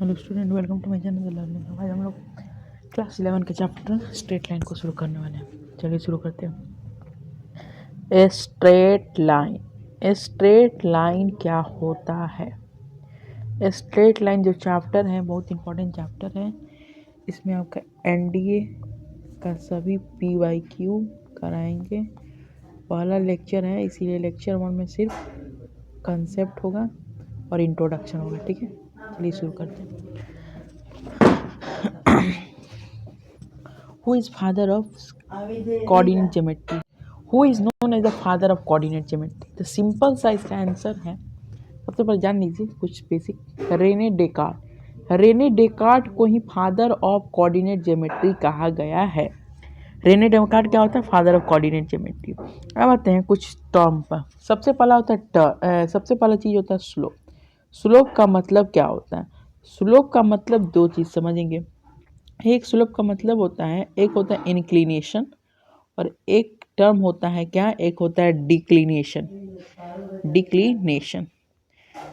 Hello student, welcome to my channel learning. आज हम लोग क्लास 11 के चैप्टर स्ट्रेट लाइन को शुरू करने वाले हैं। चलिए शुरू करते हैं। ए स्ट्रेट लाइन, ए स्ट्रेट लाइन क्या होता है? ए स्ट्रेट लाइन जो चैप्टर है बहुत इंपॉर्टेंट चैप्टर है। इसमें आपका एनडीए का सभी पीवाईक्यू कराएंगे। पहला लेक्चर है, इसीलिए लेक्चर 1 में सिर्फ कंसेप्ट होगा और इंट्रोडक्शन होगा। ठीक है, चलिए शुरू करते हैं। Who is father of coordinate geometry? Who is known as the father of coordinate geometry? तो सिंपल सा इसका आंसर है, सबसे पहले जान लीजिए कुछ basic. Rene Descartes, Rene Descartes को ही फादर ऑफ कोऑर्डिनेट ज्योमेट्री कहा गया है। रेने डेकार्ट क्या होता है? Father of coordinate geometry. अब आते हैं कुछ टर्म पर। सबसे पहला होता है सबसे पहला चीज होता है स्लोप। स्लोप का मतलब क्या होता है? स्लोप का मतलब दो चीज समझेंगे। एक स्लोप का मतलब होता है, एक होता है इंक्लिनेशन और एक टर्म होता है क्या? एक होता है डिक्लिनेशन। डिक्लिनेशन,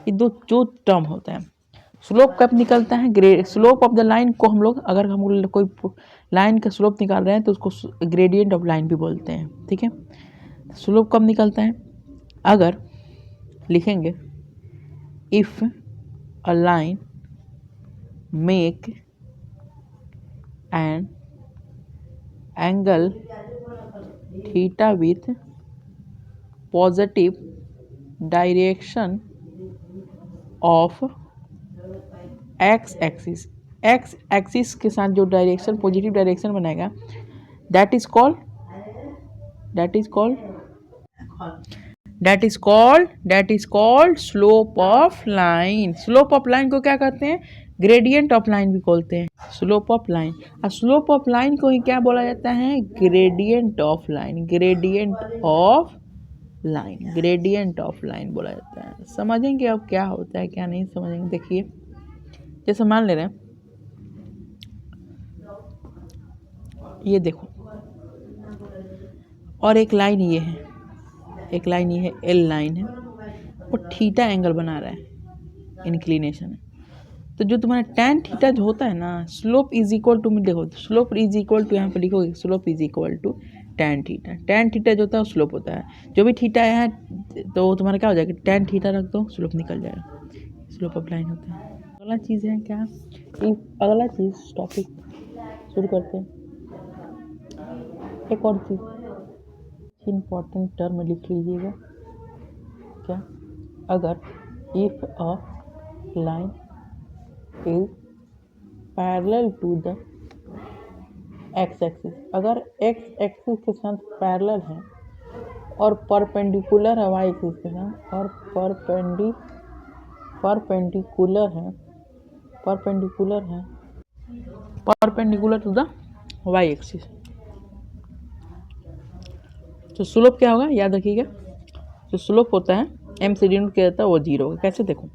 ये दो जो टर्म होता है। स्लोप कब निकलता है? स्लोप ऑफ द लाइन को हम लोग, अगर हम लोग कोई लाइन का स्लोप निकाल रहे हैं तो उसको ग्रेडियंट ऑफ लाइन भी बोलते हैं। ठीक है, स्लोप कब निकलता है? अगर लिखेंगे if a line make an angle theta with positive direction of x axis, x axis के साथ जो डायरेक्शन पॉजिटिव डायरेक्शन बनाएगा that is called slope of line। Slope of line को क्या कहते हैं? ग्रेडियंट ऑफ लाइन भी बोलते हैं, स्लोप ऑफ लाइन। और स्लोप ऑफ लाइन को ही क्या बोला जाता है? Gradient of line. Gradient of line, gradient of line बोला जाता है। समझेंगे अब क्या होता है क्या नहीं समझेंगे। देखिए, जैसे मान ले रहे हैं, ये देखो, और एक लाइन ये है, एक लाइन ये है, एल लाइन है, और थीटा एंगल बना रहा है, इंक्लिनेशन है। तो जो तुम्हारा टैन थीटा जो होता है ना, स्लोप इज इक्वल टू में देखो, स्लोप इज इक्वल टू यहाँ पे लिखोगे, slope is equal to tan theta. Tan theta जो होता है स्लोप होता है। जो भी थीटा है तो तुम्हारा क्या हो जाएगा? टैन थीटा रख दो, स्लोप निकल जाएगा। स्लोप ऑफ लाइन होता है। अगला चीज़ है क्या? अगला चीज़ टॉपिक शुरू करते हैं। एक और चीज़ इम्पोर्टेंट टर्म लिख लीजिएगा। क्या? अगर if a line is parallel to the x axis, अगर एक्स एक्सिस के साथ पैरेलल है और परपेंडिकुलर है वाई एक्सिस के साथ, और perpendicular to the Y axis, तो स्लोप क्या होगा? याद रखिएगा, जो स्लोप होता है एम से डिनोट किया जाता है वो जीरो होगा। कैसे? देखो,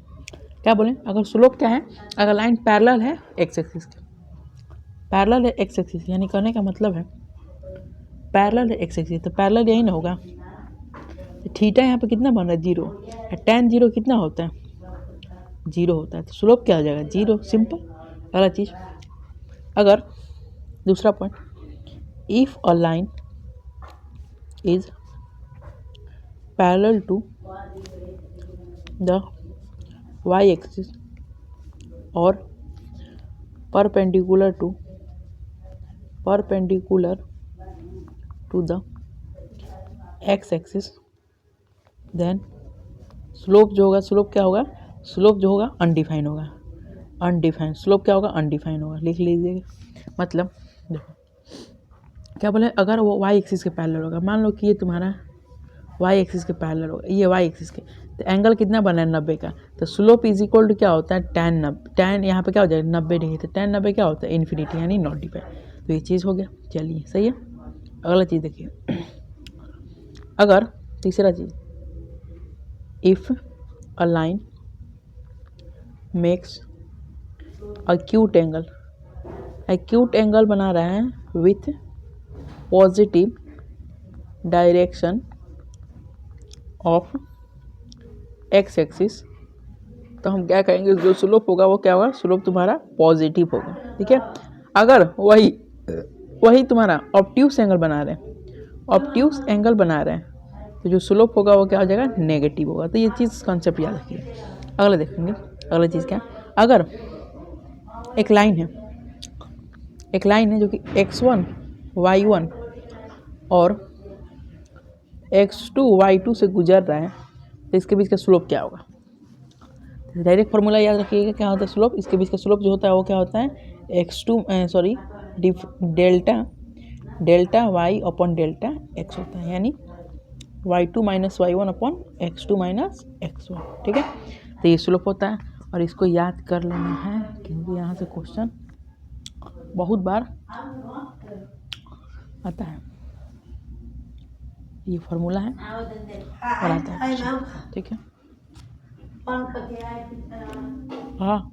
क्या बोलें, अगर स्लोप क्या है? अगर लाइन पैरेलल है एक्स एक्सिस के, पैरेलल है एक्स एक्सिस, यानी कहने का मतलब है पैरेलल है एक्स एक्सिस, तो पैरेलल यही ना होगा। तो थीटा यहाँ पे कितना बन रहा है? जीरो। टैन जीरो कितना होता है? जीरो होता है। तो स्लोप क्या हो जाएगा? जीरो। सिंपल। अगला चीज, अगर दूसरा point, if a line is parallel to the Y axis और perpendicular to the x axis, then slope जो होगा, स्लोप क्या होगा? स्लोप जो होगा अनडिफाइन होगा। अनडिफाइन स्लोप क्या होगा? अनडिफाइन होगा। लिख लीजिएगा। मतलब देखो क्या बोले, अगर वो वाई एक्सिस के पैरेलल होगा, मान लो कि ये तुम्हारा वाई एक्सिस के पैरेलल होगा, ये वाई एक्सिस के, तो एंगल कितना बना है? 90 का। तो स्लोप इज इक्वल टू क्या होता है? टैन 90। टैन यहाँ पे क्या हो जाएगा? 90 डिग्री। तो टैन 90 क्या होता है? इन्फिनिटी, यानी नॉट डिफाइन। तो ये चीज़ हो गया। चलिए, सही है। अगला चीज़ देखिए, अगर तीसरा चीज़, if a line makes acute angle बना रहा है with positive direction of x axis तो हम क्या कहेंगे, जो स्लोप होगा वो क्या होगा, स्लोप तुम्हारा पॉजिटिव होगा। ठीक है, अगर वही तुम्हारा ऑब्ट्यूस एंगल बना रहे हैं, ऑब्ट्यूस एंगल बना रहे हैं, तो जो स्लोप होगा वो क्या हो जाएगा, नेगेटिव होगा। तो ये चीज़ कॉन्सेप्ट याद रखिए। अगला देखेंगे, अगला चीज़ क्या है, अगर एक लाइन है जो कि x1 y1 और x2 y2 से गुजर रहा है, तो इसके बीच का स्लोप क्या होगा। डायरेक्ट फार्मूला याद रखिएगा, क्या होता है स्लोप, इसके बीच का स्लोप जो होता है वो क्या होता है, delta y upon delta x होता है, यानी y2 minus y1 upon x2 minus x1। ठीक है, तो ये स्लोप होता है और इसको याद कर लेना है, क्योंकि यहाँ से क्वेश्चन बहुत बार आता है। ये फार्मूला है और आता है। ठीक है, हाँ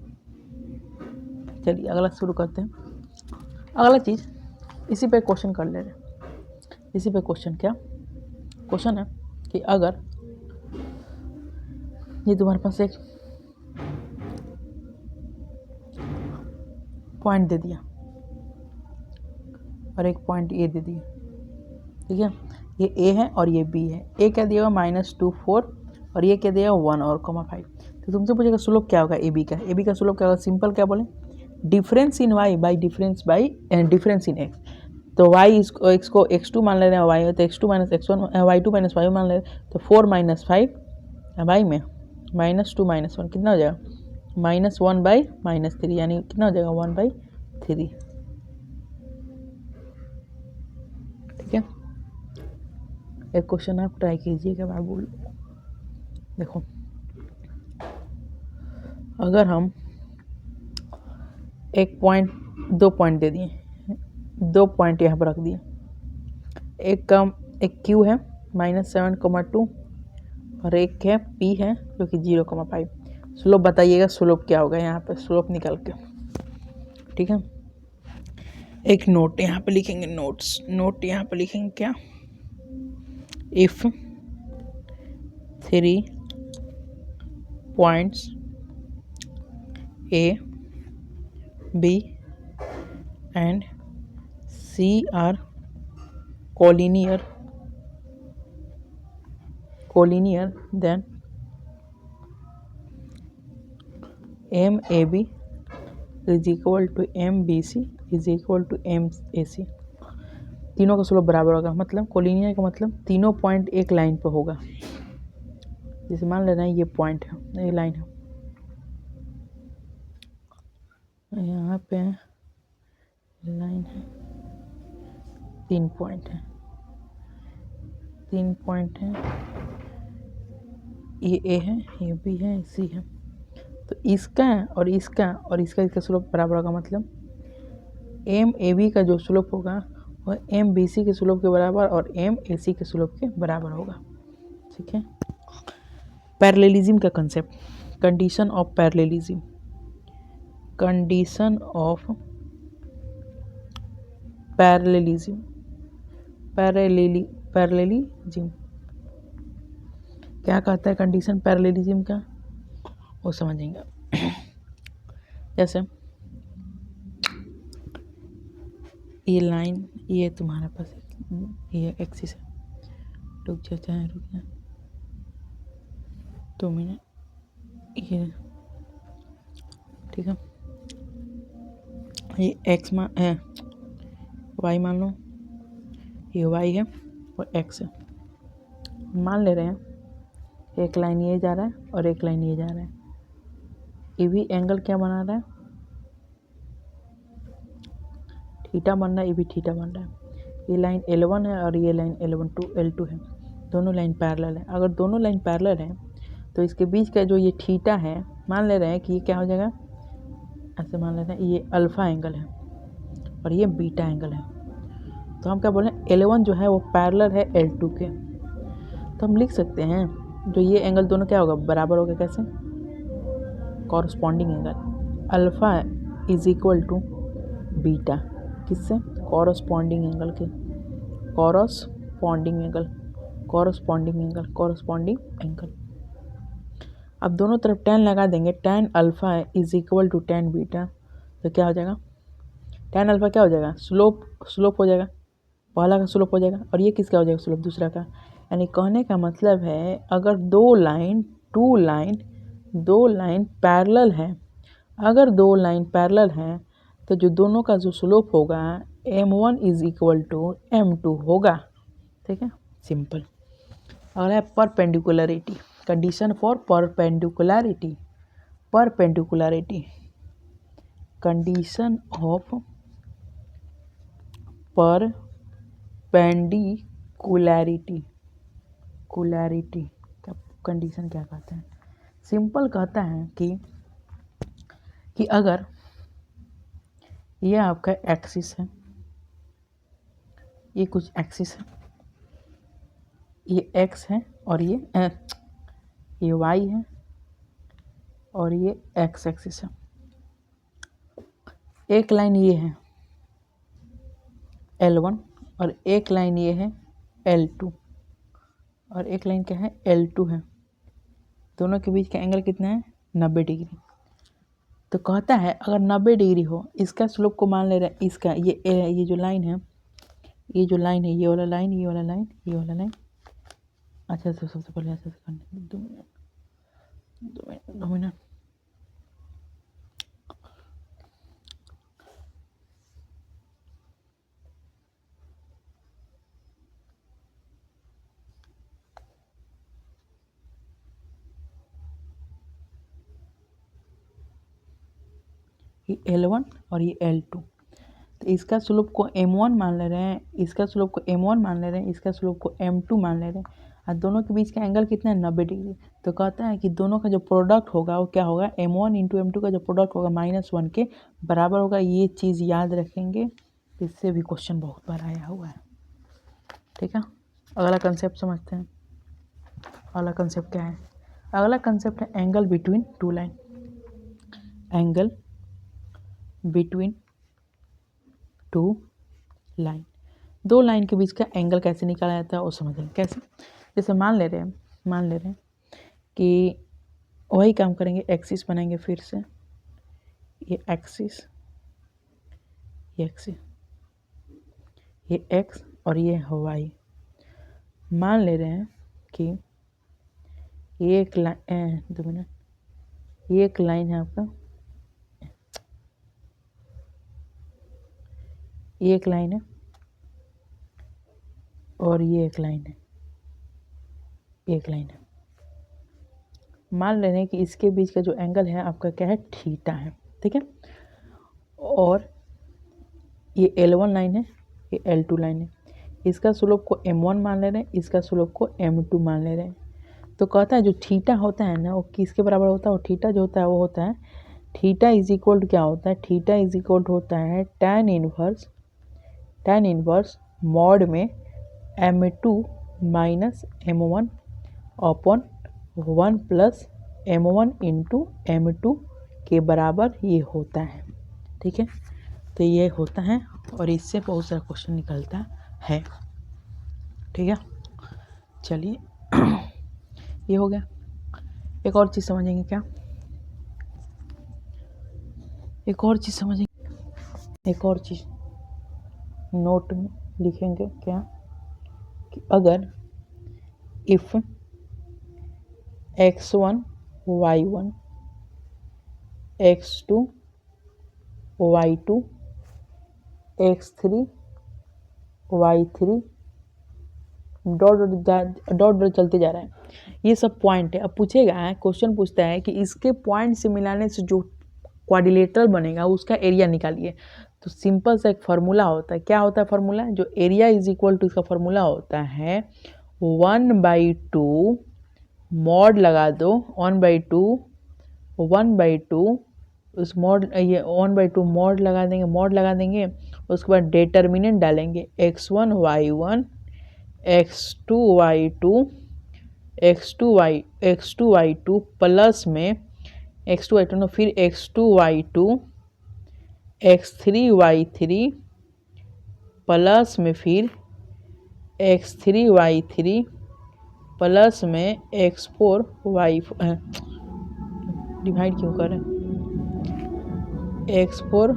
चलिए अगला शुरू करते हैं। अगला चीज़ इसी पे क्वेश्चन कर ले रहे हैं। इसी पे क्वेश्चन क्या क्वेश्चन है कि अगर ये तुम्हारे पास एक पॉइंट दे दिया और एक पॉइंट ए दे दिया। ठीक है, ये ए है और ये बी है। ए क्या दिया -2 4 और ये क्या दिया 1 और 5। तो तुमसे पूछेगा स्लोप क्या होगा ए बी का। ए बी का स्लोप क्या होगा, सिंपल क्या बोले, difference in Y by difference in X. तो वाई एक्स को x2 मान ले रहे हैं, वाई तो x2 minus x1 y2 minus y1 मान ले रहे हैं, तो 4 माइनस 5 वाई में -2 माइनस 1 कितना हो जाएगा, -1 बाई -3, यानी कितना हो जाएगा 1/3। ठीक है, एक क्वेश्चन आप ट्राई कीजिएगा बाबू। देखो, अगर हम एक पॉइंट, 2 पॉइंट दे दिए, 2 पॉइंट यहाँ पर रख दिए, एक क्यू है -7,2 और एक है पी है जो कि 0,5। स्लोप बताइएगा, स्लोप क्या होगा यहाँ पे, स्लोप निकल के। ठीक है, एक नोट यहाँ पे लिखेंगे, नोट यहाँ पे लिखेंगे क्या, if 3 points A, B and C are collinear, then MAB is equal to MBC is equal to MAC। तीनों का स्लोप बराबर होगा, मतलब कोलिनियर का मतलब तीनों पॉइंट एक लाइन पर होगा। जैसे मान लेना ये पॉइंट है, ये लाइन है, यहाँ पे लाइन है, 3 पॉइंट है, ये ए है, ये बी है, सी है। तो इसका और इसका स्लोप बराबर होगा, मतलब एम ए बी का जो स्लोप होगा वह एम बी सी के स्लोप के बराबर और एम ए सी के स्लोप के बराबर होगा। ठीक है, पैरेललिज्म का कंसेप्ट, कंडीशन ऑफ पैरेललिज्म क्या कहता है, कंडीशन पैरेललिज्म का वो समझेंगे। जैसे ये लाइन, ये तुम्हारे पास ये एक्सिस है, रुक जा 2 मिनट, ये ठीक है, ये एक्स वाई मान लो, ये वाई है और एक्स है। मान ले रहे हैं एक लाइन ये जा रहा है और एक लाइन ये जा रहा है, ये भी एंगल क्या बना रहा है, थीटा बन रहा है, ये भी थीटा बन रहा है। ये लाइन L1 है और ये लाइन L2 है, दोनों लाइन पैरेलल है। अगर दोनों लाइन पैरेलल है तो इसके बीच का जो ये थीटा है, मान ले रहे हैं कि ये क्या हो जाएगा, ऐसे मान लेते हैं ये अल्फ़ा एंगल है और ये बीटा एंगल है। तो हम क्या बोल रहे हैं, L1 जो है वो पैरेलल है L2 के। तो हम लिख सकते हैं जो ये एंगल दोनों क्या होगा, बराबर होगा। कैसे, corresponding angle alpha is equal to beta, किससे, कॉरस्पॉन्डिंग एंगल के, कॉरस्पॉन्डिंग एंगल। अब दोनों तरफ tan लगा देंगे, tan alpha is equal to tan beta, तो क्या हो जाएगा, tan अल्फ़ा क्या हो जाएगा, स्लोप हो जाएगा, पहला का स्लोप हो जाएगा, और ये किसका हो जाएगा, स्लोप दूसरा का। यानी कहने का मतलब है अगर दो लाइन पैरेलल है, अगर दो लाइन पैरेलल हैं तो जो दोनों का जो स्लोप होगा m1 is equal to m2 होगा। ठीक है, सिंपल। अगला है perpendicularity, condition for perpendicularity, condition of perpendicularity, का कंडीशन क्या कहते हैं, सिंपल कहता है कि अगर ये आपका एक्सिस है, ये कुछ एक्सिस है, ये x है और ये y है और ये x एक्सिस है, एक लाइन ये है L1 और एक लाइन ये है L2 और एक लाइन क्या है L2 है, दोनों के बीच का एंगल कितना है 90 डिग्री। तो कहता है अगर 90 डिग्री हो, इसका स्लोप को मान ले रहे हैं, इसका ये जो लाइन है, ये वाला लाइन, ये वाला लाइन। अच्छा, तो सबसे पहले ऐसे करने 2 मिनट। ये L1 और ये L2, तो इसका स्लोप को M1 मान ले रहे हैं, इसका स्लोप को M1 मान ले रहे हैं, इसका स्लोप को M2 मान ले रहे हैं, और दोनों के बीच का एंगल कितना है 90 डिग्री। तो कहता है कि दोनों का जो प्रोडक्ट होगा वो क्या होगा, M1 इंटू M2 का जो प्रोडक्ट होगा -1 के बराबर होगा। ये चीज़ याद रखेंगे, इससे भी क्वेश्चन बहुत बार आया हुआ है। ठीक है, अगला कंसेप्ट समझते हैं। अगला कंसेप्ट क्या है, अगला कंसेप्ट है angle between two line, angle between two line, दो लाइन के बीच का एंगल कैसे निकाला जाता है वो समझेंगे। कैसे, जैसे मान ले रहे हैं कि वही काम करेंगे, एक्सिस बनाएंगे फिर से, ये एक्सिस, ये एक्स और ये वाई। मान ले रहे हैं कि ये एक लाइन, 2 मिनट, ये एक लाइन है आपका, ये एक लाइन है और ये एक लाइन है, मान ले रहे हैं कि इसके बीच का जो एंगल है आपका क्या है, थीटा है। ठीक है, और ये L1 लाइन है, ये L2 लाइन है, इसका स्लोप को M1 मान ले रहे हैं, इसका स्लोप को M2 मान ले रहे हैं। तो कहता है जो थीटा होता है ना वो किसके बराबर होता है, और थीटा जो होता है वो होता है, थीटा इज इक्वल टू क्या होता है, थीटा इज इक्वल टू होता है tan इनवर्स मॉड में M2 minus M1 upon 1 plus M1 into M2 के बराबर ये होता है। ठीक है, तो ये होता है और इससे बहुत सारा क्वेश्चन निकलता है। ठीक है, चलिए ये हो गया। एक और चीज़ समझेंगे क्या, एक और चीज़ नोट में लिखेंगे क्या, कि अगर if x1 y1 x2 y2 x3 y3 dot चलते जा रहा है, ये सब पॉइंट है। अब पूछेगा, क्वेश्चन पूछता है कि इसके पॉइंट से मिलाने से जो क्वाड्रिलेटरल बनेगा उसका एरिया निकालिए। तो सिंपल सा एक फार्मूला होता है, क्या होता है फार्मूला, जो एरिया इज इक्वल टू, इसका फार्मूला होता है 1/2 मॉड लगा दो, 1/2 उस मॉड, ये 1/2 मॉड लगा देंगे, उसके बाद डिटर्मिनेंट डालेंगे x1 y1 x2 y2 plus में x2 y2 ना, फिर x2 y2 x3 y3 plus में फिर x3 y3 प्लस में x4 y4 डिवाइड क्यों करें, x4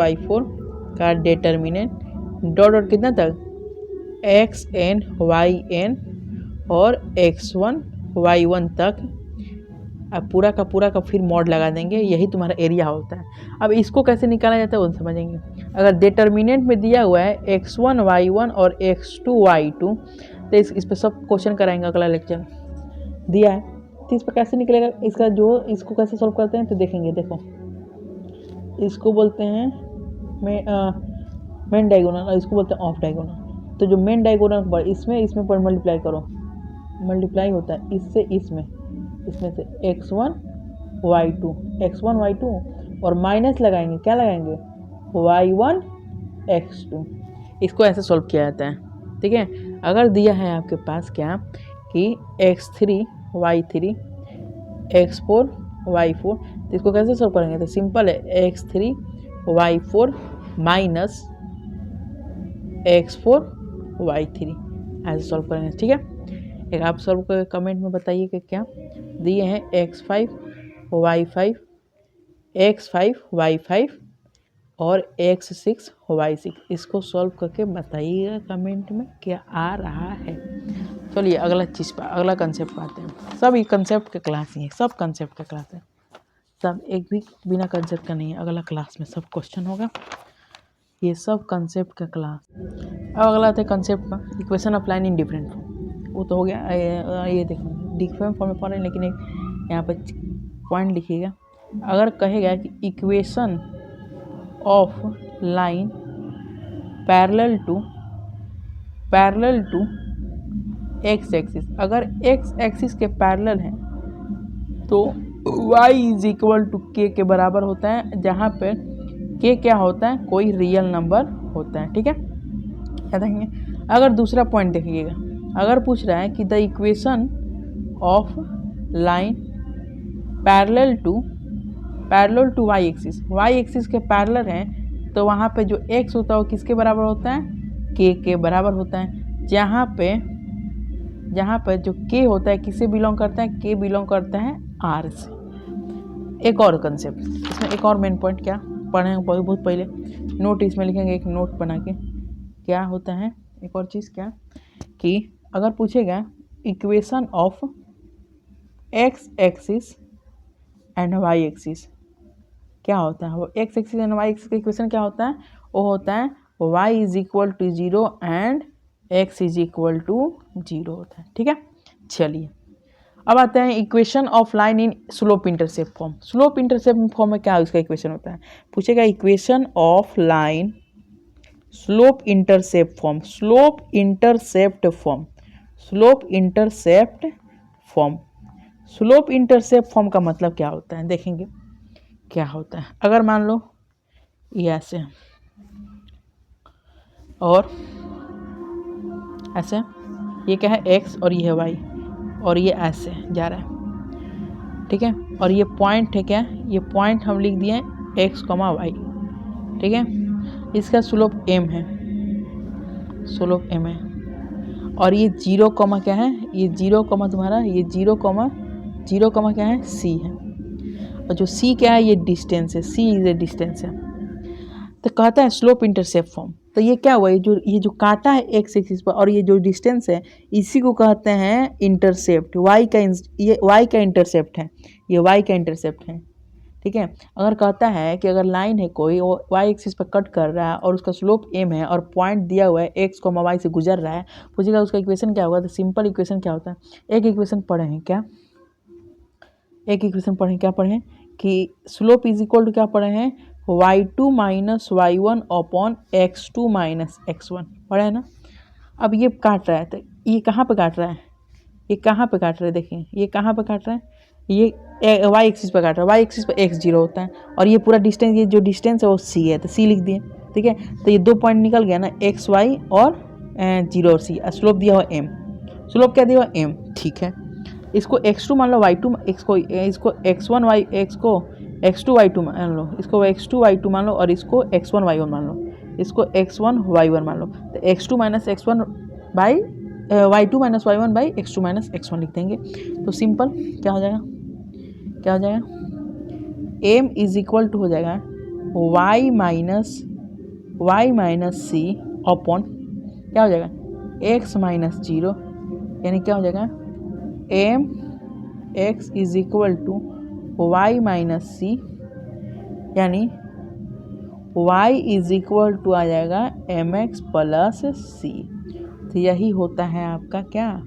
y4 का डिटर्मिनेंट डॉट डॉट कितना तक xn yn और x1 y1 तक, अब पूरा का फिर मॉड लगा देंगे, यही तुम्हारा एरिया होता है। अब इसको कैसे निकाला जाता है वो समझेंगे। अगर डिटर्मिनेंट में दिया हुआ है x1 y1 और x2 y2, तो इस पर सब क्वेश्चन कराएंगे, अगला लेक्चर दिया है तो इस पर कैसे निकलेगा, इसको कैसे सॉल्व करते हैं तो देखेंगे। देखो इसको बोलते हैं मेन डायगोनल और इसको बोलते हैं ऑफ डायगोनल। तो जो मेन डायगोनल पर इसमें पर मल्टीप्लाई करो, मल्टीप्लाई होता है इससे इसमें से x1 y2 और माइनस लगाएंगे, क्या लगाएंगे y1 x2। इसको ऐसे सॉल्व किया जाता है, ठीक है। अगर दिया है आपके पास क्या कि x3 y3 x4 y4, तो इसको कैसे सॉल्व करेंगे, तो सिंपल है x3 y4 minus x4 y3 ऐसे सॉल्व करेंगे, ठीक है। एक आप सॉल्व करके कमेंट में बताइए कि क्या दिए हैं x5 y5 और x6 y6, इसको सॉल्व करके बताइएगा कमेंट में क्या आ रहा है। चलिए अगला चीज़ पर, अगला कंसेप्ट पर आते हैं। सब ये कंसेप्ट के क्लास ही है, सब कंसेप्ट का क्लास है, सब एक भी बिना कंसेप्ट का नहीं है। अगला क्लास में सब क्वेश्चन होगा, ये सब कंसेप्ट का क्लास। अब अगला आता है कंसेप्ट का, equation of line in different form. वो तो हो गया, ये देखो डिफरेंट फॉर्म में पढ़ रहे हैं, लेकिन एक यहाँ पर पॉइंट लिखिएगा। अगर कहेगा कि equation of line parallel to X axis, अगर एक्स एक्सिस के पैरेलल है तो y इज इक्वल टू के बराबर होता है, जहाँ पे के क्या होता है, कोई रियल नंबर होता है, ठीक है। याद रखेंगे। अगर दूसरा पॉइंट देखिएगा, अगर पूछ रहा है कि the equation of line parallel to y axis के पैरेलल हैं, तो वहाँ पे जो x होता है वो किसके बराबर होता है, के बराबर होता है। जहाँ पे जो k होता है किससे बिलोंग करता है, k बिलोंग करता है r से। एक और कंसेप्ट इसमें, एक और मेन पॉइंट क्या पढ़ेंगे बहुत पहले, नोट इसमें लिखेंगे, एक नोट बना के। क्या होता है एक और चीज़, क्या कि अगर पूछेगा equation of x axis and y axis, क्या होता है वो x axis and y axis का इक्वेशन क्या होता है, वो होता है y is equal to 0 and x is equal to 0 होता है, ठीक है। चलिए अब आते हैं equation of line in slope intercept form. Slope intercept form में क्या इसका इक्वेशन होता है, पूछेगा equation of line slope intercept form का मतलब क्या होता है, देखेंगे क्या होता है। अगर मान लो ये ऐसे और ऐसे, ये क्या है x और ये है y, और ये ऐसे जा रहा है, ठीक है। और ये पॉइंट है, क्या ये पॉइंट हम लिख दिए x, y, ठीक है। इसका स्लोप m है, और ये 0, क्या है, ये 0, तुम्हारा ये 0, क्या है, c है। और जो c क्या है, ये डिस्टेंस है, c इज ए डिस्टेंस है। तो कहता है स्लोप इंटरसेप्ट फॉर्म। तो ये क्या हुआ, ये जो काटा है एक्स एक्सिस पर और ये जो डिस्टेंस है, इसी को कहते हैं इंटरसेप्ट। ये y का इंटरसेप्ट है, ये y का इंटरसेप्ट है, ठीक है। अगर कहता है कि अगर लाइन है कोई, वो y एक्सिस पर कट कर रहा है और उसका स्लोप m है और पॉइंट दिया हुआ है x, y से गुजर रहा है, पूछेगा उसका इक्वेशन क्या होगा। तो सिंपल इक्वेशन क्या होता है, एक इक्वेशन पढ़े हैं क्या पढ़े कि स्लोप इज इक्वल टू क्या पढ़े हैं, y2 minus y1 upon x2 minus x1 पढ़ा है ना। अब ये काट रहा है, तो ये कहाँ पे काट रहा है, देखिए ये कहाँ पे काट रहा है, ये y एक्सिस पे काट रहा है, y एक्सिस पे x 0 होता है, और ये पूरा डिस्टेंस, ये जो डिस्टेंस है वो c है, तो c लिख दिए, ठीक है। तो ये 2 पॉइंट निकल गया ना, x y और 0 और c। स्लोप दिया हुआ m, स्लोप क्या दिया हुआ m, ठीक है। इसको x2 मान लो, y2 इसको x1 y x को x2 y2 मान लो, इसको x2 y2 मान लो, और इसको x1 y1 मान लो, इसको x1 y1 मान लो। तो x2 minus x1 by y2 minus y1 by x2 minus x1 लिख देंगे। तो सिंपल क्या हो जाएगा, क्या हो जाएगा, m इज इक्वल टू हो जाएगा y माइनस सी अपॉन क्या हो जाएगा x माइनस 0, यानी क्या हो जाएगा m x is equal to y minus c, यानी y इज इक्वल टू आ जाएगा mx प्लस सी। तो यही होता है आपका क्या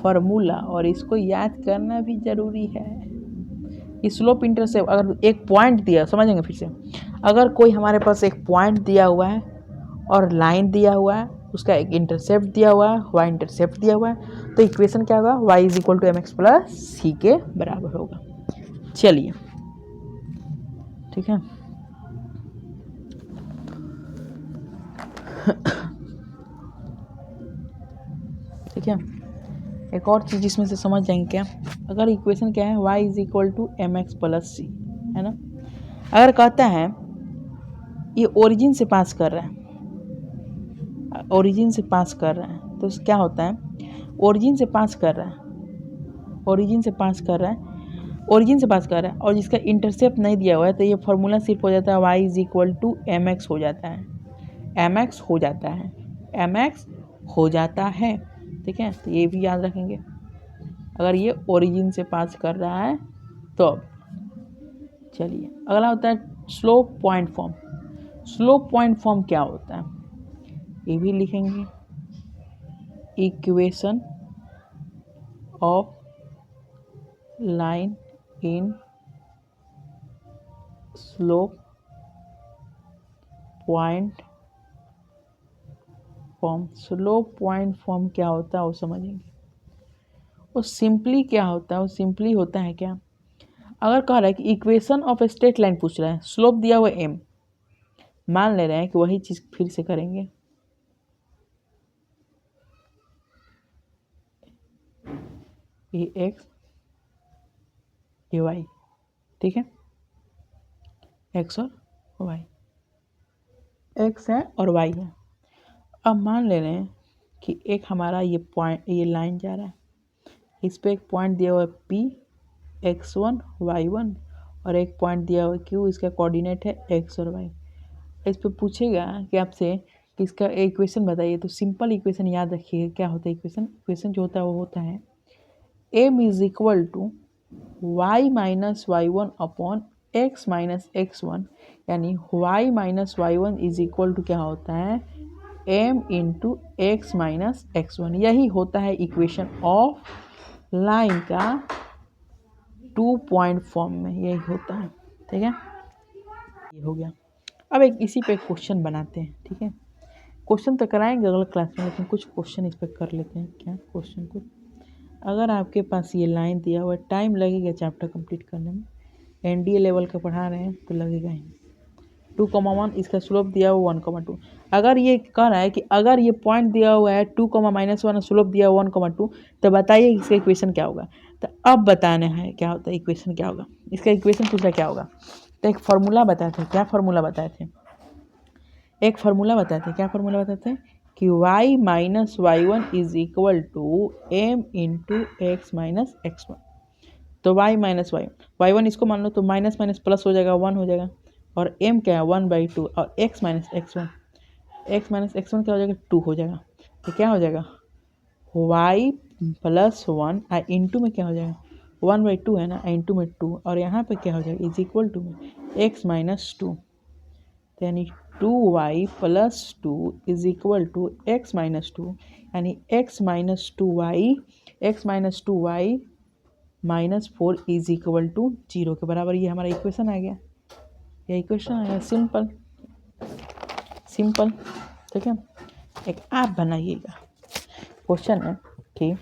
फार्मूला, और इसको याद करना भी ज़रूरी है। स्लोप इंटरसेप्ट अगर एक पॉइंट दिया, समझेंगे फिर से, अगर कोई हमारे पास एक पॉइंट दिया हुआ है और लाइन दिया हुआ है, उसका एक इंटरसेप्ट दिया हुआ है, y इंटरसेप्ट दिया हुआ है, तो इक्वेशन क्या होगा, y is equal to mx plus c के बराबर होगा। चलिए ठीक है। ठीक है, एक और चीज़ इसमें से समझ जाएंगे क्या, अगर इक्वेशन क्या है y is equal to M x plus c, है ना। अगर कहता है ये ओरिजिन से पास कर रहा है, ओरिजिन से पास कर रहा है, तो क्या होता है, ओरिजिन से पास कर रहा है, ओरिजिन से पास कर रहा है, ओरिजिन से पास कर रहा है, और जिसका इंटरसेप्ट नहीं दिया हुआ है, तो ये फॉर्मूला सिर्फ हो जाता है y is equal to M X हो जाता है, एम एक्स हो जाता है, एम एक्स हो जाता है। ठीक है, तो ये भी याद रखेंगे, अगर ये ओरिजिन से पास कर रहा है तो। चलिए अगला होता है slope point form. Slope point form क्या होता है, ये भी लिखेंगे, equation of line in slope point form. Slope point form क्या होता है वो समझेंगे। वो सिंपली क्या होता है, वो सिंपली होता है क्या, अगर कह रहा है कि इक्वेशन ऑफ स्ट्रेट लाइन पूछ रहा है, स्लोप दिया हुआ m, मान ले रहे हैं कि वही चीज़ फिर से करेंगे, ये x ये y, ठीक है, x और y, x है और y है। अब मान ले रहे हैं कि एक हमारा ये पॉइंट, ये लाइन जा रहा है, इस पे एक पॉइंट दिया हुआ है P x1 y1 और एक पॉइंट दिया हुआ है Q, इसका कोऑर्डिनेट है x और y। इस पे पूछेगा कि आपसे कि इसका इक्वेशन बताइए, तो सिंपल इक्वेशन याद रखिएगा क्या होता है। इक्वेशन जो होता है वो होता है m is equal to y minus y1 upon x minus x1, यानी y minus y1 is equal to क्या होता है m into x minus x1। यही होता है इक्वेशन ऑफ लाइन का 2 पॉइंट फॉर्म में, यही होता है। ठीक है, ये हो गया। अब एक इसी पे क्वेश्चन बनाते हैं। ठीक है, क्वेश्चन तो कराएंगे अगले क्लास में, लेकिन कुछ क्वेश्चन इस पर कर लेते हैं। क्या क्वेश्चन कुछ, अगर आपके पास ये लाइन दिया हुआ, टाइम लगेगा चैप्टर कंप्लीट करने में, एनडीए लेवल का पढ़ा रहे हैं तो लगेगा ही। 2,1 इसका स्लोप दिया हुआ 1,2। अगर ये कह रहा है कि अगर ये पॉइंट दिया हुआ है 2,-1 स्लोप दिया हुआ 1,2, तो बताइए इसका इक्वेशन क्या होगा। तो अब बताना है क्या होता है, इक्वेशन क्या होगा, इसका इक्वेशन पूछा क्या होगा। तो एक फार्मूला बताए थे, क्या फार्मूला बताए थे, एक फार्मूला बताए थे, क्या फार्मूला बताए थे कि y minus y1 is equal to m into x minus x1। तो y माइनस y1 इसको मान लो, तो माइनस माइनस प्लस हो जाएगा, 1 हो जाएगा, और m क्या है 1/2, और x minus x1, x minus x1 क्या हो जाएगा 2 हो जाएगा। तो क्या हो जाएगा y प्लस 1 इंटू में क्या हो जाएगा 1/2 है ना, इंटू में 2, और यहाँ पे क्या हो जाएगा इज इक्वल टू में x माइनस 2, तो यानी 2y plus 2 is equal to x minus 2, यानी x minus 2y minus 4 is equal to 0 के बराबर। ये हमारा इक्वेशन आ गया, ये इक्वेशन आ गया, सिंपल सिंपल। ठीक है, एक आप बनाइएगा, क्वेश्चन है कि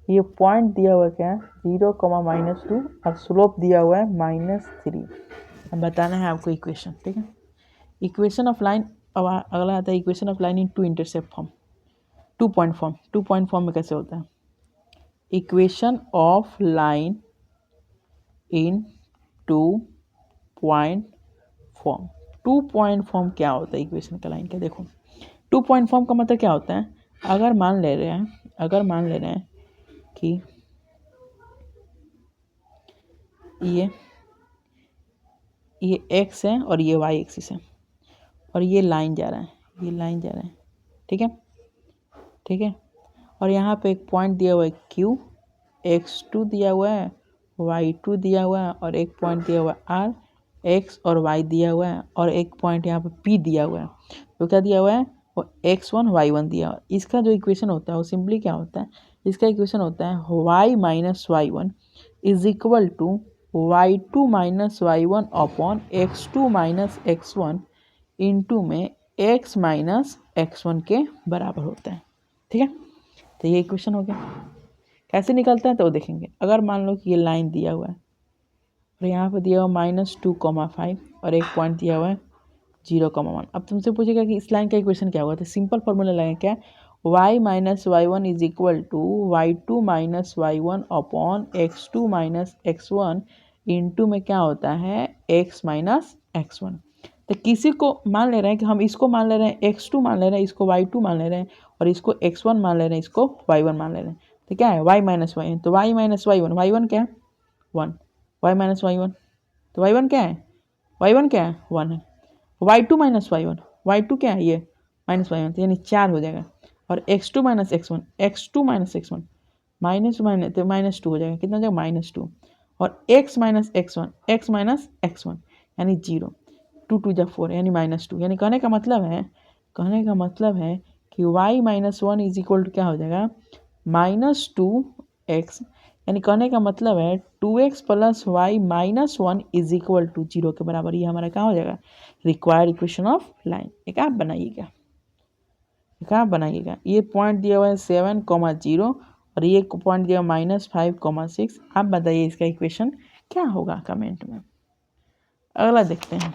ये पॉइंट दिया हुआ क्या है 0,-2 और स्लोप दिया हुआ है -3। अब बताना है आपको इक्वेशन। ठीक है, इक्वेशन ऑफ लाइन, अब अगला आता है equation of line in 2 intercept form, 2 point form. 2 point form में कैसे होता है, equation of line in 2 point form. 2 point form क्या होता है इक्वेशन का लाइन का, देखो 2 पॉइंट फॉर्म का मतलब क्या होता है, अगर मान ले रहे हैं अगर मान ले रहे हैं कि ये x है और ये y एक्सिस है और ये लाइन जा रहा है, ये लाइन जा रहा है, ठीक है, ठीक है। और यहाँ पे एक पॉइंट दिया हुआ है Q, x2 दिया हुआ है, y2 दिया हुआ है और एक पॉइंट दिया हुआ है R, x और y दिया हुआ है और एक पॉइंट यहाँ पे P दिया हुआ है। तो क्या दिया हुआ है, वो x1 y1 दिया हुआ है। इसका जो इक्वेशन होता है वो सिंपली क्या होता है, इसका इक्वेशन होता है y minus y1 is equal to y2 minus y1 upon x2 minus x1 into में x माइनस x1 के बराबर होता है, ठीक है। तो ये इक्वेशन हो गया। कैसे निकलता है तो देखेंगे। अगर मान लो कि ये लाइन दिया हुआ है और यहाँ पर दिया हुआ -2,5 और एक पॉइंट दिया हुआ है 0,1। अब तुमसे पूछेगा कि इस लाइन का इक्वेशन क्या होगा, तो सिंपल फॉर्मूला लगाएंगे क्या, y minus y1 is equal to y2 minus y1 upon x2 minus x1 into में क्या होता है x माइनस x1। तो किसी को मान ले रहे हैं कि हम इसको मान ले रहे हैं x2 मान ले रहे हैं, इसको y2 मान ले रहे हैं और इसको x1 मान ले रहे हैं, इसको y1 मान ले रहे हैं। तो क्या है y माइनस y1, तो y माइनस y1 क्या है 1, y माइनस y1 तो y1 क्या है, y1 क्या है 1 है, y2 माइनस y1 क्या है ये -y1, तो यानी 4 हो जाएगा। और x2 माइनस x1 माइनस तो -2 हो जाएगा, कितना हो जाएगा -2 और x माइनस x1 यानी 0, 2 2 जा 4 यानी -2। यानी कहने का मतलब है कि y minus 1 is equal to क्या हो जाएगा -2x, यानी कहने का मतलब है 2x plus y minus 1 is equal to 0 के बराबर। ये हमारा क्या हो जाएगा रिक्वायर्ड इक्वेशन ऑफ लाइन। एक आप बनाइएगा, ये पॉइंट दिया हुआ है 7,0 और ये पॉइंट दिया हुआ -5,6। आप बताइए इसका इक्वेशन क्या होगा कमेंट में। अगला देखते हैं।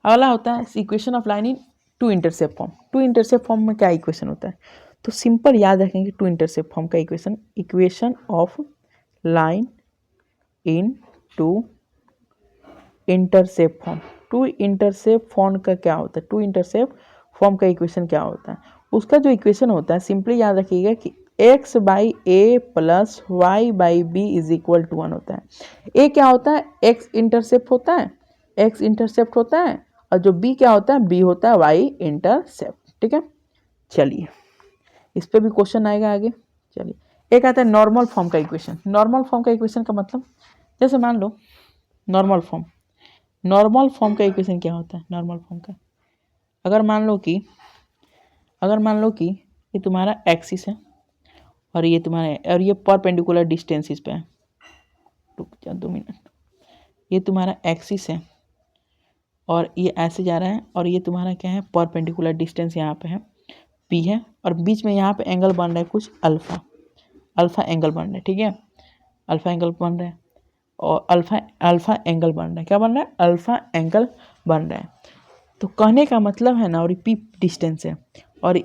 अगला होता है equation of line in two intercept form. Two intercept form में क्या इक्वेशन होता है, तो सिंपल याद रखेंगे टू इंटरसेप्ट फॉर्म का equation of line in two intercept form. Two intercept form का क्या होता है, टू इंटरसेप्ट फॉर्म का इक्वेशन क्या होता है, उसका जो इक्वेशन होता है सिंपली याद रखिएगा कि x by A plus Y by B is equal to 1 होता है। ए क्या होता है x इंटरसेप्ट होता है और जो b क्या होता है b होता है y इंटरसेप्ट, ठीक है। चलिए इस पर भी क्वेश्चन आएगा आगे। चलिए एक आता है नॉर्मल फॉर्म का इक्वेशन। नॉर्मल फॉर्म का इक्वेशन का मतलब जैसे मान लो नॉर्मल फॉर्म का इक्वेशन क्या होता है नॉर्मल फॉर्म का, अगर मान लो कि ये तुम्हारा एक्सिस है और ये परपेंडिकुलर डिस्टेंसेस पे है, रुक जा 2 मिनट, ये तुम्हारा एक्सिस है और ये ऐसे जा रहा है और ये तुम्हारा क्या है परपेंडिकुलर डिस्टेंस यहाँ पे है P है और बीच में यहाँ पे एंगल बन रहा है कुछ अल्फा एंगल बन रहा है, ठीक है, अल्फा एंगल बन रहा है और अल्फा एंगल बन रहा है, क्या बन रहा है अल्फा एंगल बन रहा है। तो कहने का मतलब है ना, और P डिस्टेंस है और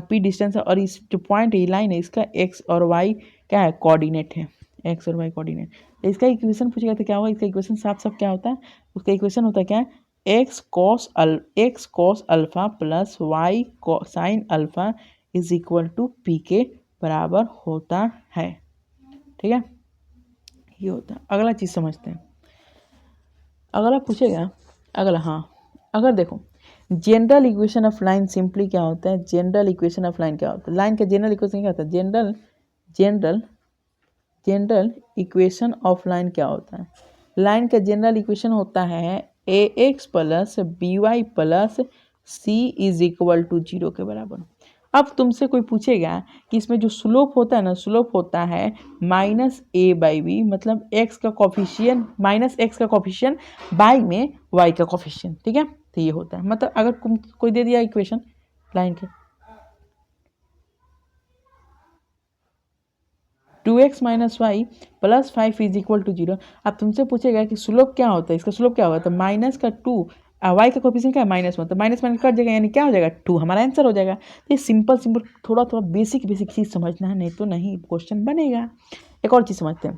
P डिस्टेंस है और इस जो पॉइंट है लाइन है इसका x और y क्या है कोऑर्डिनेट है, x और y कोऑर्डिनेट। इसका इक्वेशन पूछेगा तो क्या होगा, इसका इक्वेशन साफ क्या होता है, उसका इक्वेशन होता है क्या x cos alpha plus y sine alpha is equal to P के बराबर होता है, ठीक है, ये होता है। अगला चीज़ समझते हैं। अगला पूछेगा अगर देखो general equation of line simply क्या होता है, जनरल इक्वेशन ऑफ लाइन क्या होता है, लाइन का जनरल इक्वेशन क्या होता है, जनरल इक्वेशन ऑफ लाइन क्या होता है, लाइन का जनरल इक्वेशन होता है ax plus by plus c is equal to 0 के बराबर। अब तुमसे कोई पूछेगा कि इसमें जो स्लोप होता है ना, स्लोप होता है -a/b, मतलब x का कोफिशिएंट बाई में y का कोफिशिएंट, ठीक है। तो ये होता है, मतलब अगर कोई दे दिया इक्वेशन लाइन के 2x minus Y plus 5 is equal to 0, अब तुमसे पूछेगा कि स्लोप क्या होता है, इसका स्लोप क्या होगा, तो माइनस का 2 वाई का कोफिशिएंट क्या है -1, तो माइनस कट जाएगा यानी क्या हो जाएगा 2, हमारा आंसर हो जाएगा। तो ये सिंपल थोड़ा बेसिक चीज़ समझना है, नहीं तो नहीं क्वेश्चन बनेगा। एक और चीज़ समझते हैं,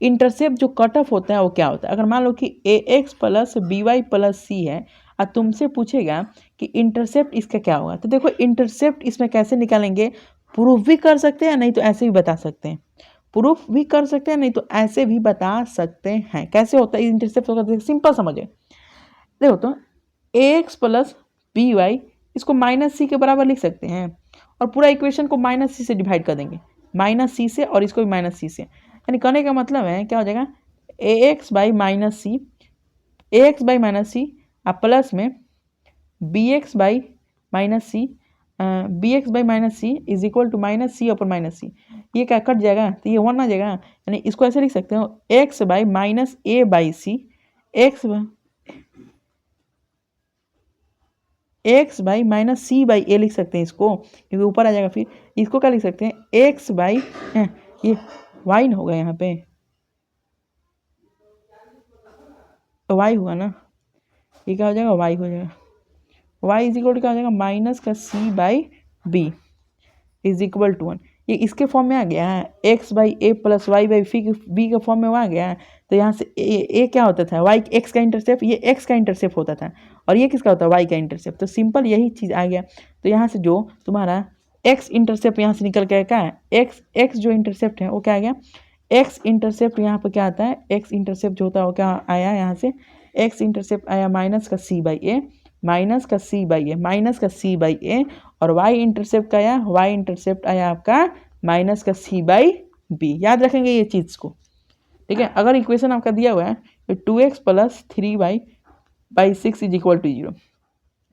इंटरसेप्ट जो कट ऑफ होता है वो क्या होता है। अगर मान लो कि ax plus by plus c है और तुमसे पूछेगा कि इंटरसेप्ट इसका क्या होगा, तो देखो इंटरसेप्ट इसमें कैसे निकालेंगे, प्रूफ भी कर सकते हैं, नहीं तो ऐसे भी बता सकते हैं। प्रूफ भी कर सकते हैं, नहीं तो ऐसे भी बता सकते हैं। कैसे होता है इंटरसेप्ट होगा, सिंपल समझे। देखो तो ax प्लस बी वाई, इसको माइनस सी के बराबर लिख सकते हैं और पूरा इक्वेशन को माइनस सी से डिवाइड कर देंगे, माइनस सी से, और इसको भी माइनस सी से। यानी कहने का मतलब है क्या हो जाएगा, a x by minus c, a x by minus c अब प्लस में b x by minus c, b x by minus c is equal to minus c अपन माइनस सी। ये क्या कट जाएगा तो ये वन आ जाएगा। यानी इसको ऐसे लिख सकते हो x by minus a by c, x by minus c by a लिख सकते हैं इसको, क्योंकि ऊपर आ जाएगा। फिर इसको क्या लिख सकते हैं एक्स बाई, ये वाई ना होगा यहाँ पे, तो वाई हुआ ना, ये क्या हो जाएगा वाई हो जाएगा। वाई इज इक्वल टू क्या हो जाएगा माइनस का c by B is equal to 1। ये इसके फॉर्म में आ गया है, x by A plus Y by b के फॉर्म में वो आ गया है। तो यहाँ से ए क्या होता था, वाई एक्स का इंटरसेप्ट, ये एक्स का इंटरसेप्ट होता था, और ये किसका होता है वाई का इंटरसेप्ट। तो सिंपल यही चीज़ आ गया। तो यहाँ से जो तुम्हारा एक्स इंटरसेप्ट यहाँ से निकल के क्या है, एक्स जो इंटरसेप्ट है वो क्या आ गया, एक्स इंटरसेप्ट यहाँ पर क्या आता है, एक्स इंटरसेप्ट जो होता है वो क्या आया यहाँ से, एक्स इंटरसेप्ट आया माइनस का सी बाई ए, माइनस का सी बाई ए, माइनस का सी बाई ए, और वाई इंटरसेप्ट का आया, वाई इंटरसेप्ट आया आपका माइनस का सी बाई बी। याद रखेंगे ये चीज़ को, ठीक है। अगर इक्वेशन आपका दिया हुआ है तो 2x plus 3y by 6 is equal to 0,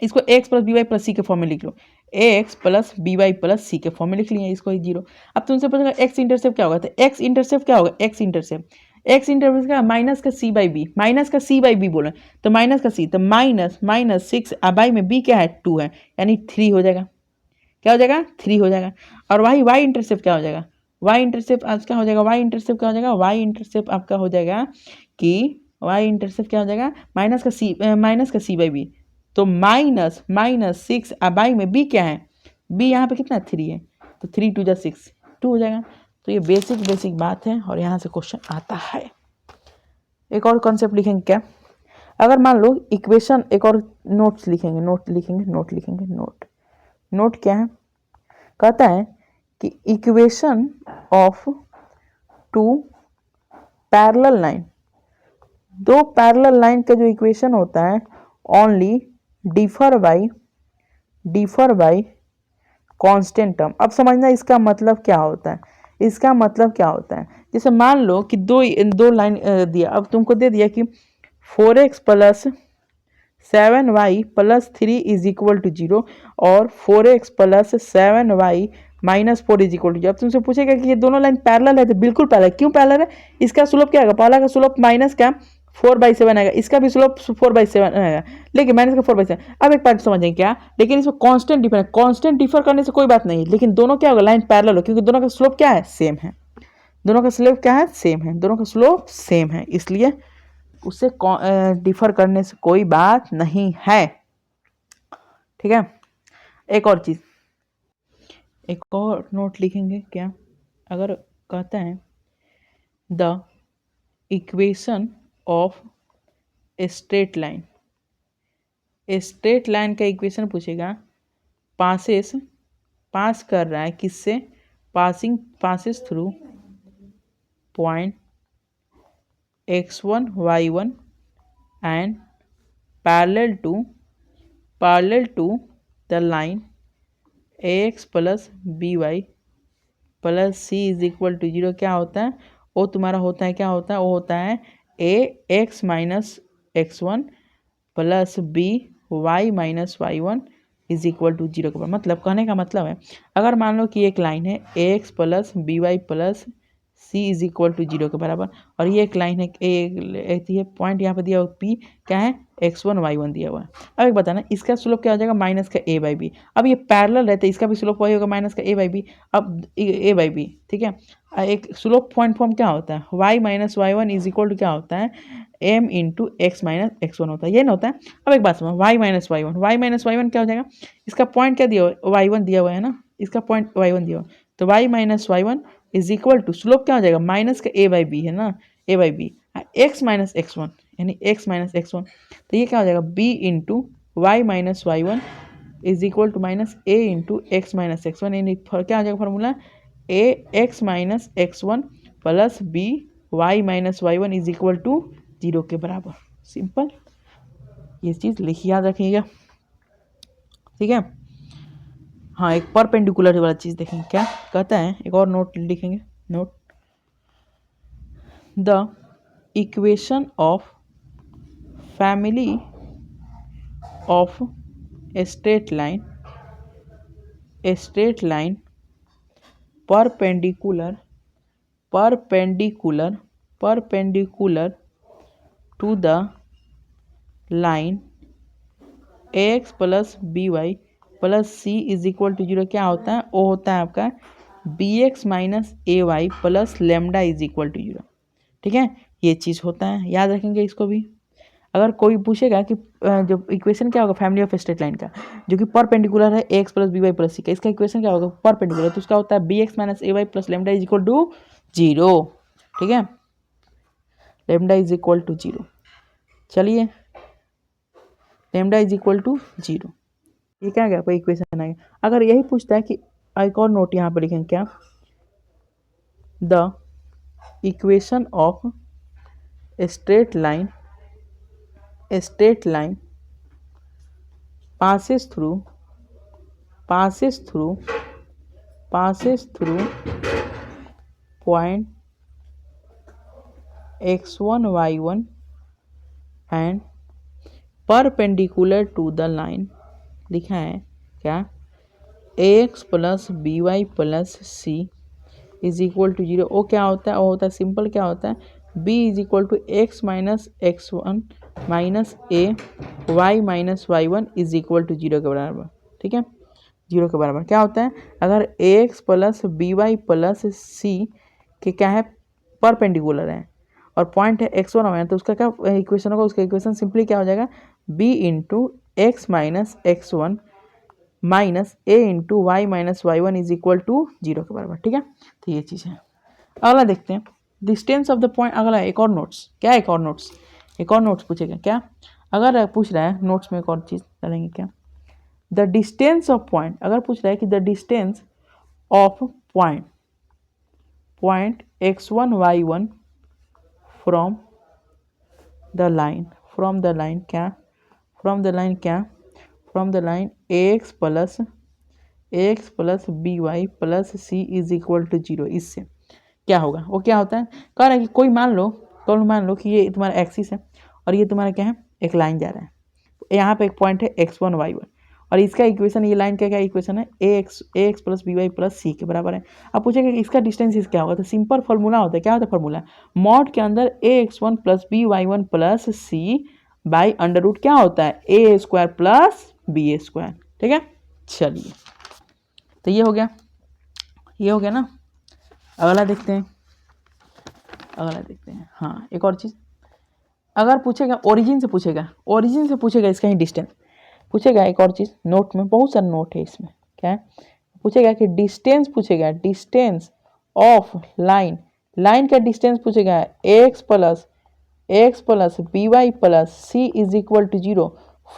इसको x plus B Y plus c के फॉर्म में लिख लो, ax plus B Y plus c के फॉर्म में लिख लिए, इसको 0। अब तुमसे पूछेगा x इंटरसेप्ट क्या होगा, तो x इंटरसेप्ट क्या होगा, x इंटरसेप्ट का माइनस का सी बाई बी, माइनस का सी बाई बी बोले तो माइनस का सी, तो माइनस माइनस 6 बाई में b क्या है 2 है, यानी 3 हो जाएगा। क्या हो जाएगा 3 हो जाएगा। और वही वाई इंटरसेप्ट क्या हो जाएगा, वाई इंटरसेप्ट आज क्या हो जाएगा, वाई इंटरसेप्ट क्या हो जाएगा, वाई इंटरसेप्ट आपका हो जाएगा कि वाई इंटरसेप्ट क्या हो जाएगा माइनस का सी बाई बी, तो माइनस माइनस 6 बाई में b क्या है, b यहाँ पे कितना 3 है, तो 3 2 जा 6 2 हो जाएगा। तो ये बेसिक बात है और यहाँ से क्वेश्चन आता है। एक और कॉन्सेप्ट लिखेंगे क्या, अगर मान लो इक्वेशन, एक और नोट लिखेंगे, नोट क्या है, कहता है कि equation of two parallel line, दो पैरेलल लाइन का जो इक्वेशन होता है only differ by constant term. अब समझना इसका मतलब क्या होता है, इसका मतलब क्या होता है, जैसे मान लो कि दो लाइन दिया, अब तुमको दे दिया कि 4x plus 7y plus 3 is equal to 0 और 4x plus 7y minus 4 is equal to 0। अब तुमसे पूछेगा कि ये दोनों लाइन पैरेलल है, तो बिल्कुल पैरेलल। क्यों पैरेलल है, इसका स्लोप क्या आएगा, पहला का स्लोप माइनस का 4/7 आएगा, इसका भी स्लोप 4/7 आएगा, लेकिन माइनस का 4/7। अब एक बात समझेंगे क्या, लेकिन इसमें कांस्टेंट डिफर है, कांस्टेंट डिफर करने से कोई बात नहीं, लेकिन दोनों क्या होगा लाइन पैरेलल हो, क्योंकि दोनों का स्लोप क्या है सेम है, दोनों का स्लोप क्या है सेम है, दोनों का स्लोप सेम है, इसलिए उससे डिफर करने से कोई बात नहीं है, ठीक है। एक और चीज, एक और नोट लिखेंगे क्या, अगर कहता है the equation of a straight line, straight line का इक्वेशन पूछेगा, पास कर रहा है किससे, passes through point x1 y1 and parallel to the line ax plus by plus c is equal to 0। क्या होता है वो तुम्हारा होता है, क्या होता है वो होता है ax minus x1 plus b y minus y1 is equal to 0 के। मतलब कहने का मतलब है, अगर मान लो कि एक लाइन है ax plus B Y plus C is equal to 0 के बराबर, और ये एक लाइन है, ये पॉइंट यहाँ पे दिया हुआ p क्या है x1 y1 दिया हुआ है। अब एक बताना इसका स्लोप क्या हो जाएगा माइनस का a बाई बी। अब ये पैरेलल रहता है, इसका भी स्लोप वही होगा माइनस का a बाई बी। अब a बाई बी, ठीक है। एक स्लोप पॉइंट फॉर्म क्या होता है, y minus Y is equal to क्या होता है m into x minus x1 होता है, ये ना होता है। अब एक बात समझो y माइनस वाई वन क्या हो जाएगा, इसका पॉइंट क्या दिया हुआ है y1 दिया हुआ है ना, इसका पॉइंट y1 दिया हुआ है, तो y minus Y is equal to slope क्या हो जाएगा माइनस का a बाई बी है ना, a by b x minus x1 यानी x माइनस x1, तो ये क्या हो जाएगा b into y minus Y is equal to minus a into x minus x one, यानी क्या आ जाएगा formula, a x minus x one plus B y minus y one is equal to 0 के बराबर। सिंपल, ये चीज़ लिखिए, याद रखिएगा, ठीक है। हाँ, एक परपेंडिकुलर वाला चीज़ देखेंगे क्या कहता है, एक और नोट लिखेंगे, note the equation of family of a straight line perpendicular to the line ax plus B Y plus C is equal to 0 क्या होता है, वो होता है आपका b x minus a y plus lambda is equal to 0, ठीक है। ये चीज़ होता है, याद रखेंगे इसको भी। अगर कोई पूछेगा कि जो इक्वेशन क्या होगा फैमिली ऑफ स्ट्रेट लाइन का, जो कि परपेंडिकुलर है a x plus B Y plus c का, इसका इक्वेशन क्या होगा परपेंडिकुलर, तो उसका होता है b x minus a y plus lambda is equal to 0, ठीक है, लेमडा इज इक्वल टू 0। चलिए, लेमडा इज इक्वल टू 0, ये क्या गया कोई इक्वेशन आ गया। अगर यही पूछता है कि एक और नोट यहाँ पर लिखेंगे क्या, the equation of straight line passes through point x1 y1 and perpendicular to the line, लिखा है क्या, ax plus B Y plus C is equal to 0। वो क्या होता है, वो होता है सिंपल, क्या होता है b is equal to x minus x one minus a y minus y one is equal to 0 के बराबर, ठीक है, 0 के बराबर। क्या होता है, अगर a x plus B Y plus c के क्या है परपेंडिकुलर है और पॉइंट है x1 y1, तो उसका क्या इक्वेशन होगा, उसका इक्वेशन सिंपली क्या हो जाएगा b into x minus x one minus a into y minus y one is equal to 0 के बराबर, ठीक है। तो ये चीज़ है। अगला देखते हैं, डिस्टेंस ऑफ द पॉइंट। अगला एक और नोट्स, क्या एक और नोट्स पूछेगा क्या, अगर पूछ रहा है नोट्स में एक और चीज़ डालेंगे क्या, द डिस्टेंस ऑफ पॉइंट। अगर पूछ रहा है कि the distance of point x1 y1 from the line ax plus B Y plus C is equal to 0, इससे क्या होगा, वो क्या होता है, कह रहा है कि कोई मान लो कि ये तुम्हारा एक्सिस है और ये तुम्हारा क्या है एक लाइन जा रहा है, यहाँ पे एक पॉइंट है x1 y1 और इसका इक्वेशन, ये लाइन का क्या इक्वेशन है ax plus B Y plus c के बराबर है। अब पूछेगा कि इसका डिस्टेंस क्या होगा, तो सिंपल फॉर्मूला होता है, क्या होता है फॉर्मूला, मॉड के अंदर ax1 plus B y one plus c by under root क्या होता है a square plus b a square, ठीक है। चलिए, तो ये हो गया ना। अगला देखते हैं, हाँ एक और चीज़, अगर पूछेगा ओरिजिन से पूछेगा इसका ही डिस्टेंस पूछेगा। एक और चीज़, नोट में बहुत सारा नोट है इसमें, क्या है पूछेगा कि डिस्टेंस ऑफ लाइन का डिस्टेंस पूछेगा x plus B Y plus C is equal to 0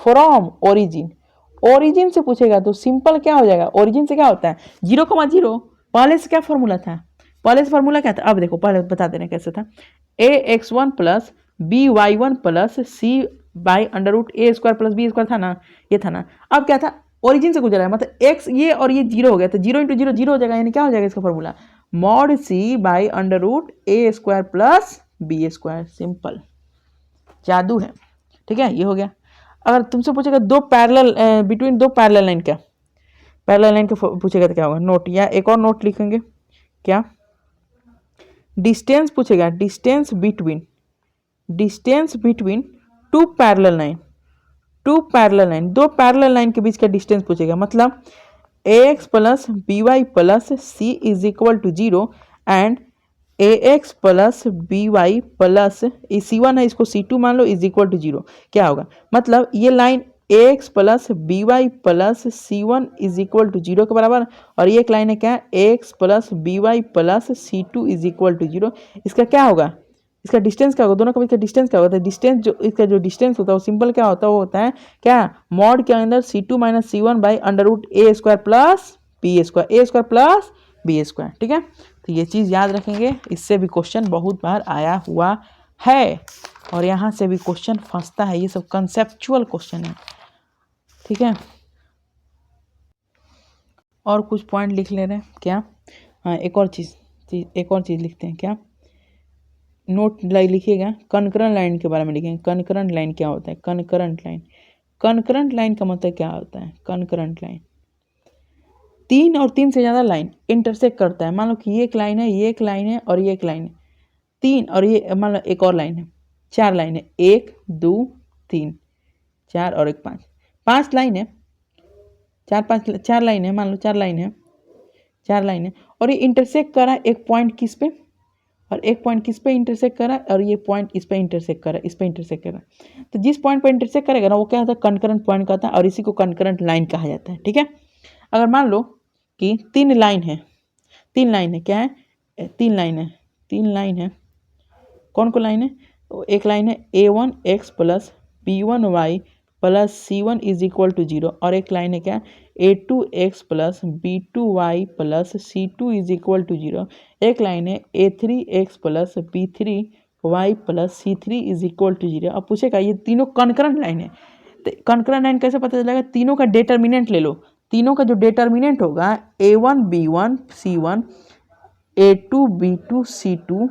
from origin से पूछेगा तो सिंपल क्या हो जाएगा, ओरिजिन से क्या होता है 0,0, पहले से क्या फॉर्मूला था, क्या था, अब देखो पहले बता देने कैसे था, ax1 plus B y one plus c by under root a square plus b square था ना, ये था ना। अब क्या था, ओरिजिन से गुजरा है, मतलब x ये और ये 0 हो गया, तो 0 इंटू 0 हो जाएगा, यानी क्या हो जाएगा इसका formula mod c by under root a square plus b square. Simple, जादू है, ठीक है, ये हो गया। अगर तुमसे पूछेगा बिटवीन दो पैरेलल लाइन का पूछेगा तो क्या होगा, नोट या एक और नोट लिखेंगे क्या, डिस्टेंस पूछेगा, distance between two parallel line, दो पैरेलल लाइन के बीच का डिस्टेंस पूछेगा, मतलब ax plus B Y plus C is equal to 0 and ax plus B Y plus C1 है, इसको C2 मान लो इज इक्वल टू 0। क्या होगा, मतलब ये line ax plus B Y plus C1 is equal to 0 के बराबर, और ये एक लाइन है क्या ax plus B Y plus C2 is equal to 0। इसका क्या होगा, इसका डिस्टेंस क्या होगा, दोनों का बीच का डिस्टेंस क्या होता है, डिस्टेंस जो इसका जो डिस्टेंस होता है वो सिंपल क्या होता है, वो होता है क्या, मॉड के अंदर C2 minus C1 by under root a square plus b square, a square plus b square. ठीक है, तो ये चीज़ याद रखेंगे, इससे भी क्वेश्चन बहुत बार आया हुआ है और यहाँ से भी क्वेश्चन फंसता है, ये सब कंसेप्चुअल क्वेश्चन है। ठीक है, और कुछ पॉइंट लिख ले रहे हैं क्या, हाँ एक और चीज़ लिखते हैं क्या, नोट लिखिएगा, कनकरेंट लाइन के बारे में लिखेंगे। कनकरेंट लाइन क्या होता है, कनकरेंट लाइन का मतलब क्या होता है, कनकरेंट लाइन 3 और 3 से ज़्यादा लाइन इंटरसेक्ट करता है। मान लो कि ये एक लाइन है, ये एक लाइन है और ये एक लाइन है, 3 और ये मान लो एक और लाइन है, 4 लाइन है, 1 2 3 4 और 1 5, 5 लाइन है, 4 लाइन है, मान लो 4 लाइन है और ये इंटरसेक्ट कर रहा है एक पॉइंट किस पे, और एक पॉइंट किस पे इंटरसेक्ट कर रहा है, और ये पॉइंट इस पे इंटरसेक्ट कर रहा है, इस पे इंटरसेक्ट कर रहा है। तो जिस पॉइंट पे इंटरसेक्ट करेगा ना वो क्या होता है, कनकरेंट पॉइंट कहता है और इसी को कनकरेंट लाइन कहा जाता है। ठीक है, अगर मान लो कि 3 लाइन है, क्या है, 3 लाइन है, कौन लाइन है, एक लाइन है a1x plus b1y plus c1 is equal to 0 और एक लाइन है क्या, a2x plus b2y plus c2 is equal to 0, एक लाइन है a3x plus b3y plus c3 is equal to 0। अब पूछेगा ये तीनों कनकरेंट लाइन है, तो कनकरेंट लाइन कैसे पता चलेगा, तीनों का डिटर्मिनेंट ले लो, तीनों का जो डिटर्मिनेंट होगा a1 b1 c1 a2 b2 c2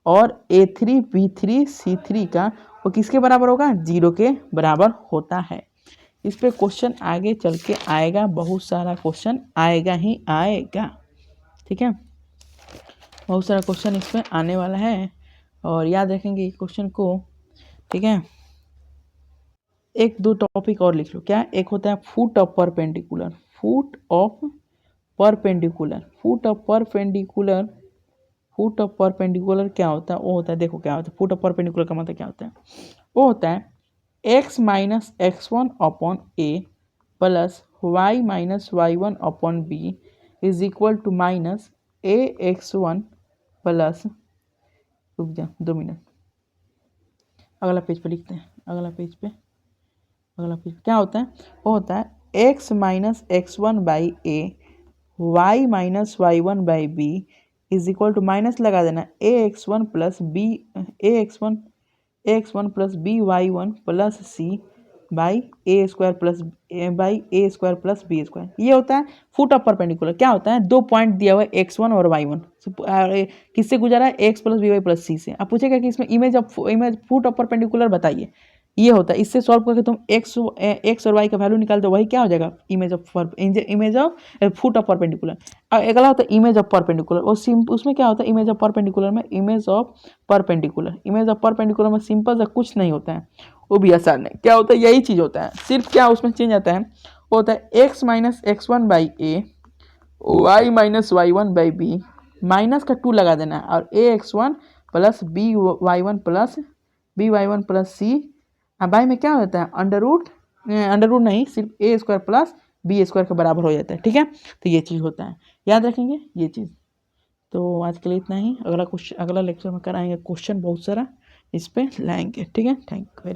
और a3 b3 c3 का वो किसके बराबर होगा, 0 के बराबर होता है। इस पे क्वेश्चन आगे चल के आएगा, बहुत सारा क्वेश्चन आएगा ही आएगा। ठीक है, बहुत सारा क्वेश्चन इस पे आने वाला है और याद रखेंगे क्वेश्चन को। ठीक है, एक दो टॉपिक और लिख लो क्या, एक होता है foot of perpendicular, foot of perpendicular क्या होता है, वो होता है, देखो क्या होता है, फुट ऑफ परपेंडिकुलर का मतलब क्या होता है, वो होता है x minus x1 upon a plus y minus y1 upon b is equal to minus ax1 plus, रुक जा 2 मिनट, अगला पेज पे लिखते हैं, अगला पेज क्या होता है, वो होता है x minus x1 by a y minus y1 by B is equal to, minus लगा देना, ax1 plus b ax1 plus b y1 plus c by a square plus b square. ये होता है फुट ऑफ परपेंडिकुलर। क्या होता है, दो point दिया हुआ है x1 और y1, किससे गुजारा है, x plus B Y plus C से। अब पूछेगा कि इसमें इमेज फुट ऑफ परपेंडिकुलर बताइए, ये होता है, इससे सॉल्व करके तुम x और y का वैल्यू निकाल दो, वही क्या हो जाएगा, image of foot of perpendicular. अगला होता है इमेज ऑफ परपेंडिकुलर, और उसमें क्या होता है, इमेज ऑफ परपेंडिकुलर में इमेज ऑफ परपेंडिकुलर में सिंपल सा कुछ नहीं होता है, वो भी आसान है, क्या होता है, यही चीज़ होता है, सिर्फ क्या उसमें चेंज आता है, वो होता है x minus x1 by a y minus y1 by b, minus का 2 लगा देना और ax1 plus by1 plus c, by में क्या होता है, अंडर रूट नहीं, सिर्फ ए स्क्वायर प्लस बी स्क्वायर के बराबर हो जाता है। ठीक है, तो ये चीज़ होता है, याद रखेंगे ये चीज़। तो आज के लिए इतना ही, अगला लेक्चर में कराएंगे क्वेश्चन बहुत सारा, इस पे लाएंगे। ठीक है, थैंक यू वेरी